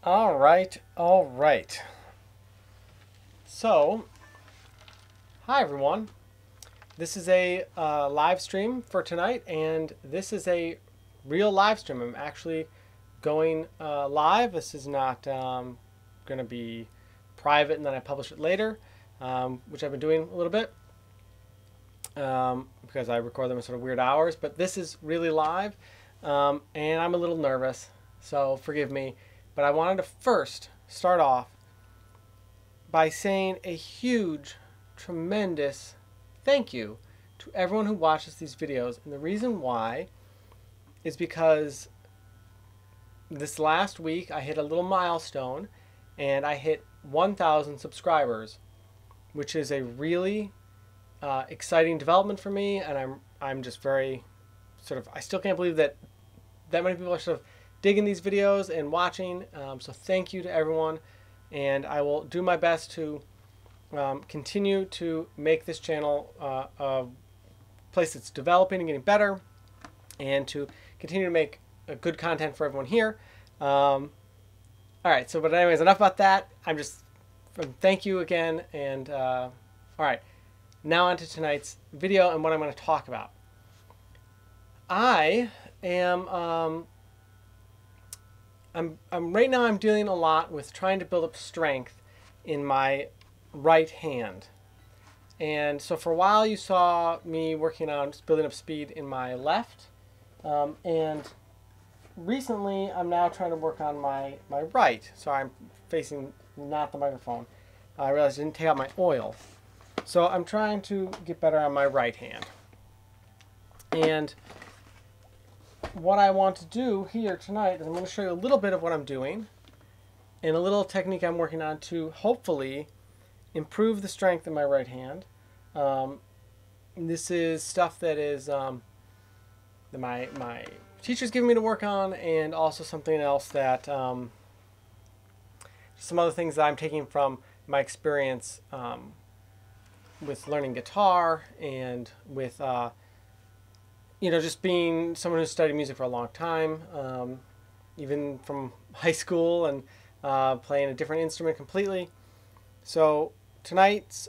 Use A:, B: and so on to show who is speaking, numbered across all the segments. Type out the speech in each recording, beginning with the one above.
A: All right, all right. So, hi everyone. This is a live stream for tonight, and this is a real live stream. I'm actually going live. This is not going to be private and then I publish it later, which I've been doing a little bit because I record them at sort of weird hours. But this is really live, and I'm a little nervous, so forgive me. But I wanted to first start off by saying a huge, tremendous thank you to everyone who watches these videos. And the reason why is because this last week I hit a little milestone and I hit 1,000 subscribers, which is a really exciting development for me. And I'm just very I still can't believe that many people are sort of digging these videos and watching. So thank you to everyone. And I will do my best to continue to make this channel a place that's developing and getting better, and to continue to make good content for everyone here. All right, but anyways, enough about that. Thank you again, and all right, now on to tonight's video and what I'm going to talk about. I am right now I'm dealing a lot with trying to build up strength in my right hand. And so for a while you saw me working on building up speed in my left. And recently I'm now trying to work on my right. So I'm facing not the microphone. I realized I didn't take out my oil. So I'm trying to get better on my right hand. And what I want to do here tonight is I'm going to show you a little bit of what I'm doing and a little technique I'm working on to hopefully improve the strength in my right hand. This is stuff that is that my teacher's giving me to work on, and also something else that some other things that I'm taking from my experience with learning guitar and with just being someone who's studied music for a long time, even from high school, and playing a different instrument completely. So tonight's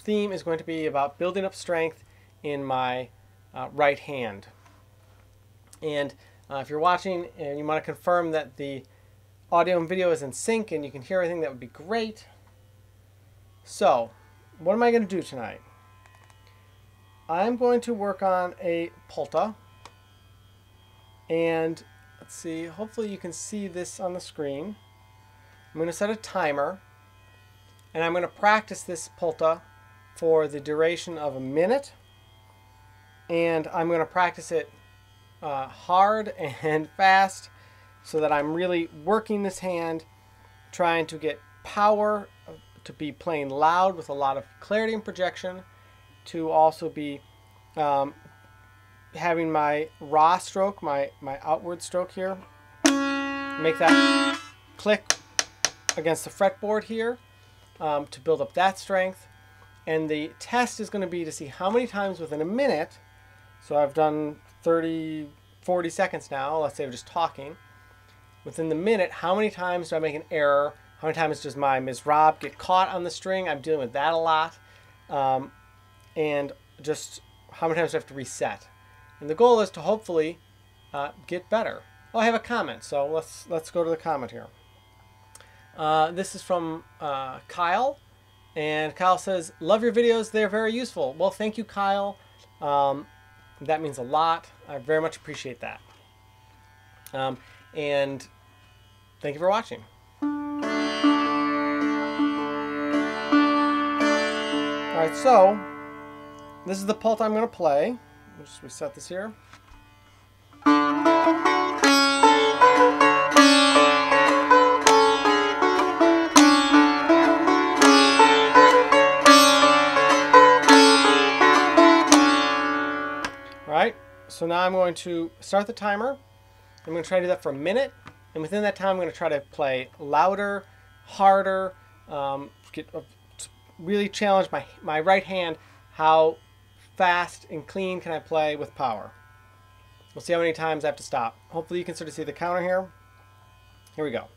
A: theme is going to be about building up strength in my right hand. And if you're watching and you want to confirm that the audio and video is in sync and you can hear everything, that would be great. So what am I going to do tonight? I'm going to work on a polka, and let's see, hopefully you can see this on the screen. I'm going to set a timer, and I'm going to practice this polka for the duration of a minute, and I'm going to practice it hard and fast so that I'm really working this hand, trying to get power, to be playing loud with a lot of clarity and projection, to also be having my raw stroke, my outward stroke here, make that click against the fretboard here to build up that strength. And the test is going to be to see how many times within a minute, so I've done 30, 40 seconds now, let's say I'm just talking, within the minute, how many times do I make an error? How many times does my Ms. Rob get caught on the string? I'm dealing with that a lot. And just how many times do I have to reset? And the goal is to hopefully get better. Oh, I have a comment, so let's go to the comment here. This is from Kyle, and Kyle says, "Love your videos; they're very useful." Well, thank you, Kyle. That means a lot. I very much appreciate that. And thank you for watching. All right, so this is the polka I'm going to play. I'll just reset this here. All right, so now I'm going to start the timer. I'm going to try to do that for a minute, and within that time I'm going to try to play louder, harder, really challenge my right hand. How fast and clean can I play with power? We'll see how many times I have to stop. Hopefully you can sort of see the counter here. Here we go.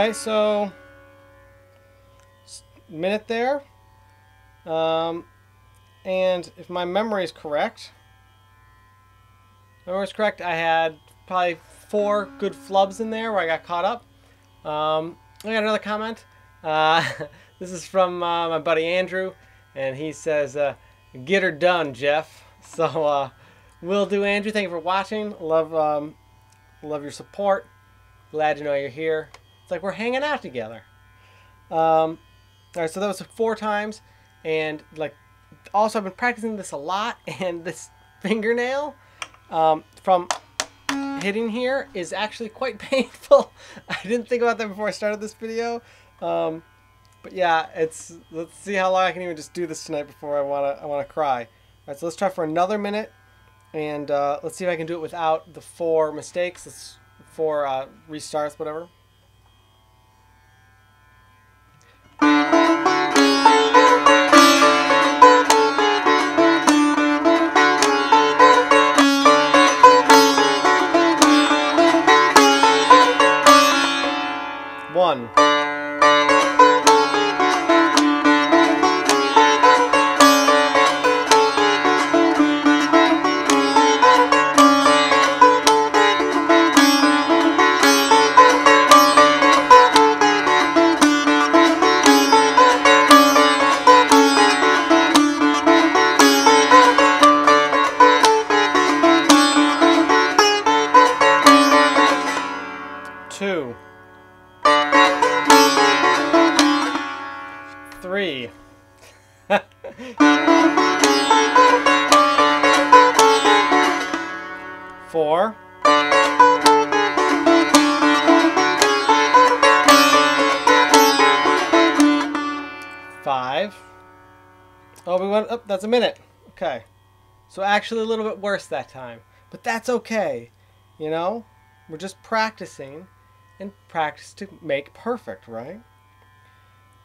A: Okay, so minute there. And if my memory is correct, I had probably 4 good flubs in there where I got caught up. I got another comment. This is from my buddy Andrew, and he says, "Get her done, Jeff." So, will do, Andrew. Thank you for watching. Love your support. Glad to know you're here. It's like we're hanging out together. All right, so that was 4 times, and like, also I've been practicing this a lot, and this fingernail from hitting here is actually quite painful. I didn't think about that before I started this video, but yeah, let's see how long I can even just do this tonight before I wanna cry. All right, so let's try for another minute, and let's see if I can do it without the 4 mistakes. 4 restarts, whatever. One. Two. 3. 4. 5. Oh, we went up. That's a minute. Okay. So actually a little bit worse that time. But that's okay. You know? We're just practicing, and practice to make perfect, right?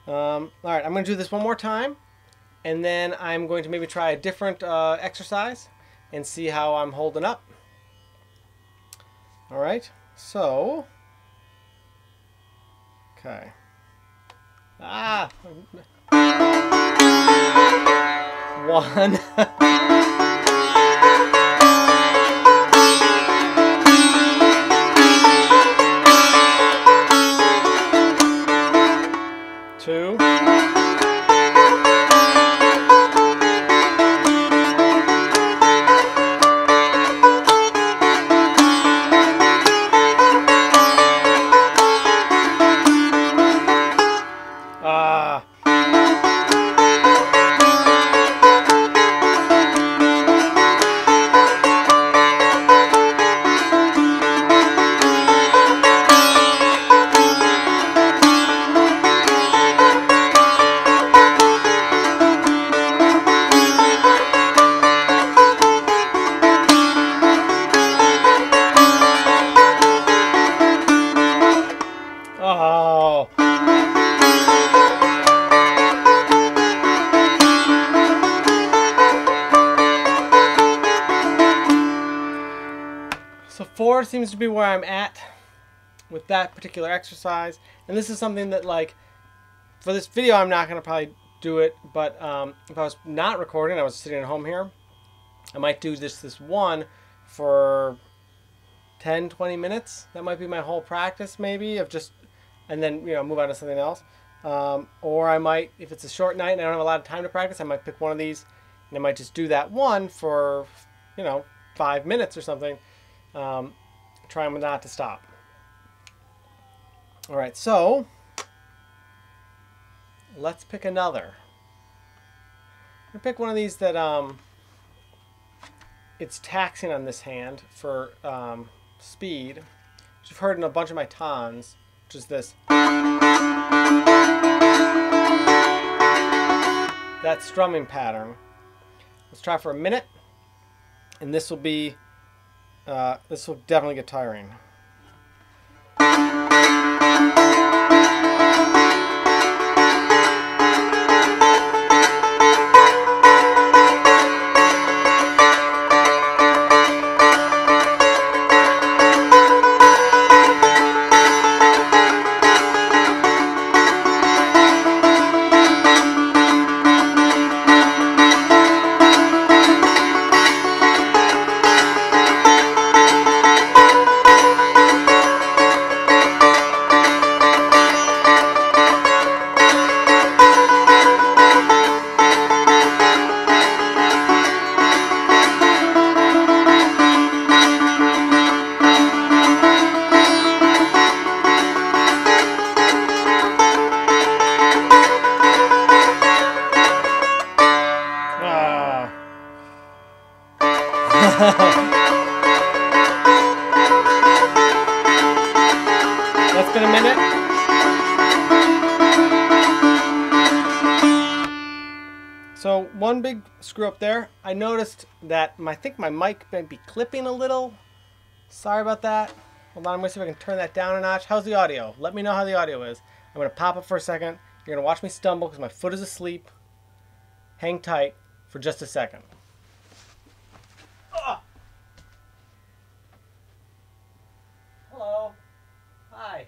A: All right, I'm going to do this one more time, and then I'm going to maybe try a different exercise and see how I'm holding up. All right, so, okay. Ah! 1. 2. 4 seems to be where I'm at with that particular exercise. And this is something that, like, for this video I'm not going to probably do it, but if I was not recording, I was sitting at home here, I might do this one for 10-20 minutes. That might be my whole practice, maybe, of just, and then, you know, move on to something else. Or I might, if it's a short night and I don't have a lot of time to practice, I might pick one of these and I might just do that one for, you know, 5 minutes or something. Trying not to stop. All right, so let's pick another. I'm gonna pick one of these that it's taxing on this hand for speed, which you've heard in a bunch of my tons, which is this. That strumming pattern. Let's try for a minute, and this will be this will definitely get tiring. That's been a minute. So one big screw up there. I noticed that I think my mic might be clipping a little. Sorry about that. Hold on, I'm going to see if I can turn that down a notch. How's the audio? Let me know how the audio is. I'm going to pop up for a second. You're going to watch me stumble because my foot is asleep. Hang tight for just a second. Ugh. Hello. Hi.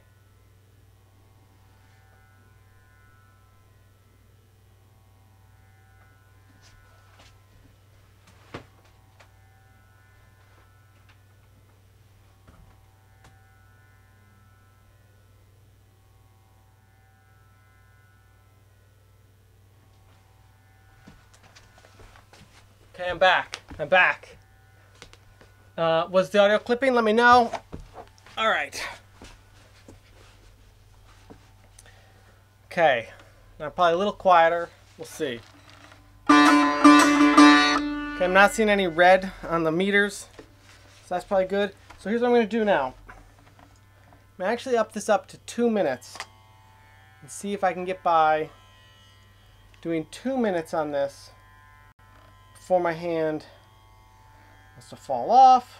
A: Okay, I'm back. I'm back. Was the audio clipping? Let me know. All right. Okay. Now probably a little quieter. We'll see. Okay, I'm not seeing any red on the meters, so that's probably good. So here's what I'm going to do now. I'm going to actually up this up to 2 minutes and see if I can get by doing 2 minutes on this before my hand wants to fall off.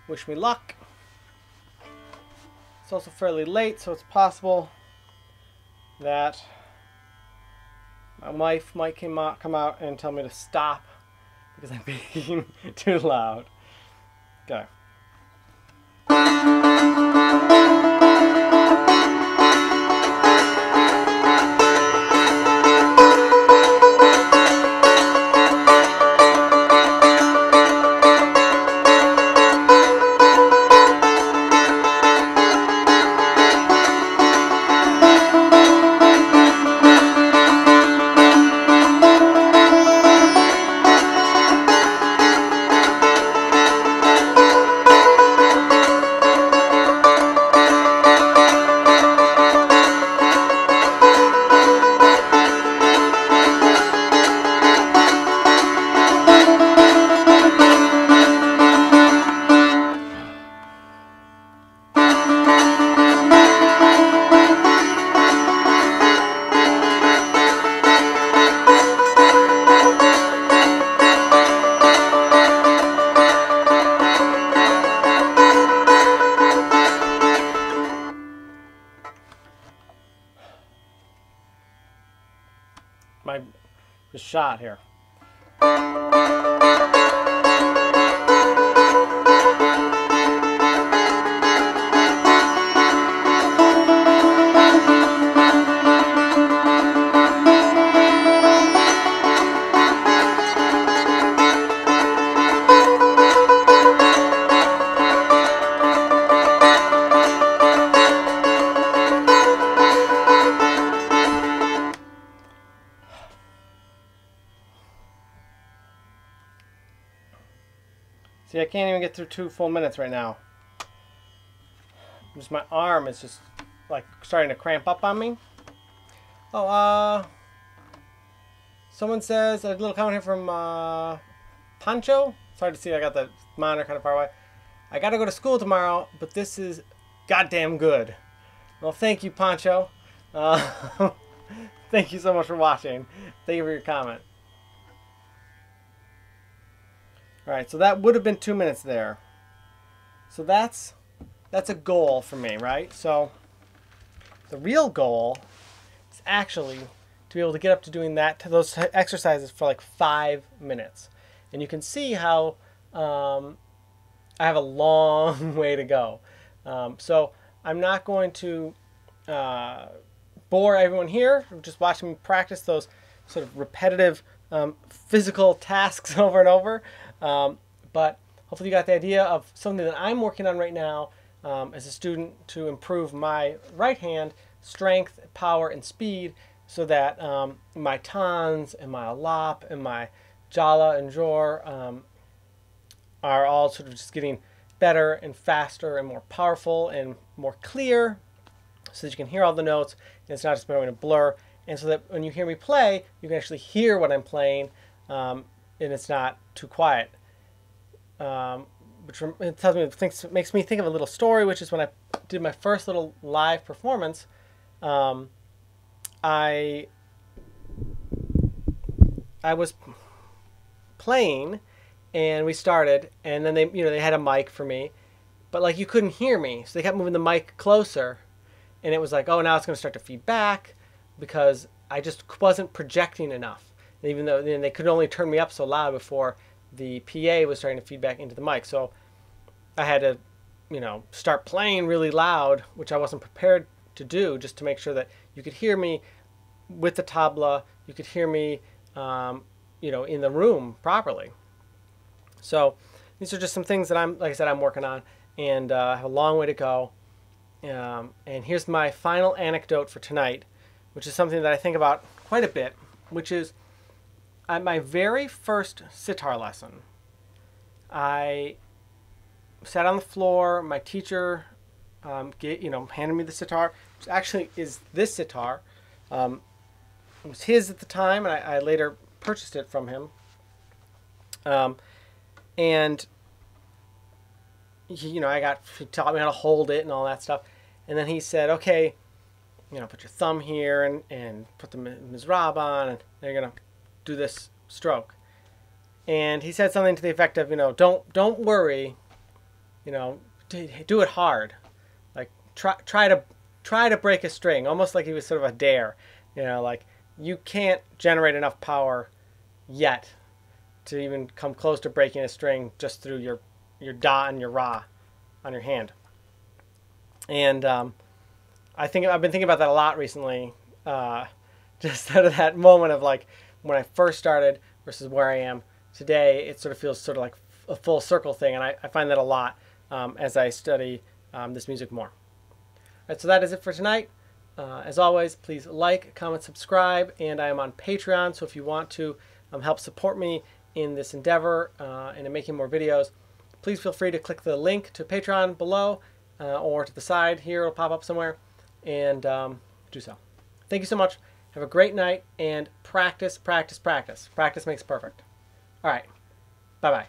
A: Wish me luck. It's also fairly late, so it's possible that my wife might come out and tell me to stop because I'm being too loud. Okay. The shot here. See, I can't even get through 2 full minutes right now. Just my arm is just like starting to cramp up on me. Oh, someone says, a little comment here from Pancho. It's hard to see, I got the monitor kind of far away. I gotta go to school tomorrow, but this is goddamn good. Well, thank you, Pancho. Thank you so much for watching. Thank you for your comment. Alright, so that would have been 2 minutes there. So that's a goal for me, right? So the real goal is actually to be able to get up to doing those exercises for like 5 minutes. And you can see how I have a long way to go. So I'm not going to bore everyone here just watching me practice those sort of repetitive physical tasks over and over. But hopefully you got the idea of something that I'm working on right now as a student to improve my right hand strength, power, and speed so that my tans and my alap and my jala and jor are all sort of just getting better and faster and more powerful and more clear so that you can hear all the notes and it's not just going to blur. And so that when you hear me play, you can actually hear what I'm playing and it's not too quiet. Which it tells me, makes me think of a little story, which is when I did my first little live performance. I was playing, and we started, and then they had a mic for me, but like you couldn't hear me, so they kept moving the mic closer, and it was like, oh, now it's going to start to feed back because I just wasn't projecting enough. And even though they could only turn me up so loud before the PA was starting to feed back into the mic, so I had to, start playing really loud, which I wasn't prepared to do, just to make sure that you could hear me with the tabla, you could hear me, in the room properly. So these are just some things that like I said, I'm working on, and I have a long way to go. And here's my final anecdote for tonight, which is something that I think about quite a bit, which is at my very first sitar lesson, I sat on the floor. My teacher, handed me the sitar, which actually is this sitar. It was his at the time, and I later purchased it from him. And he taught me how to hold it and all that stuff. And then he said, okay, put your thumb here and put the mizrab on, and then you're gonna do this stroke. And he said something to the effect of, don't worry, do it hard, like try to break a string, almost like he was sort of a dare, like you can't generate enough power yet to even come close to breaking a string just through your da and your ra on your hand. And I've been thinking about that a lot recently, just out of that moment of like when I first started versus where I am today. It sort of feels sort of like a full circle thing, and I find that a lot as I study this music more. All right, so that is it for tonight. As always, please like, comment, subscribe, and I am on Patreon, so if you want to help support me in this endeavor and in making more videos, please feel free to click the link to Patreon below or to the side here. It'll pop up somewhere, and do so. Thank you so much. Have a great night, and practice, practice, practice. Practice makes perfect. All right. Bye-bye.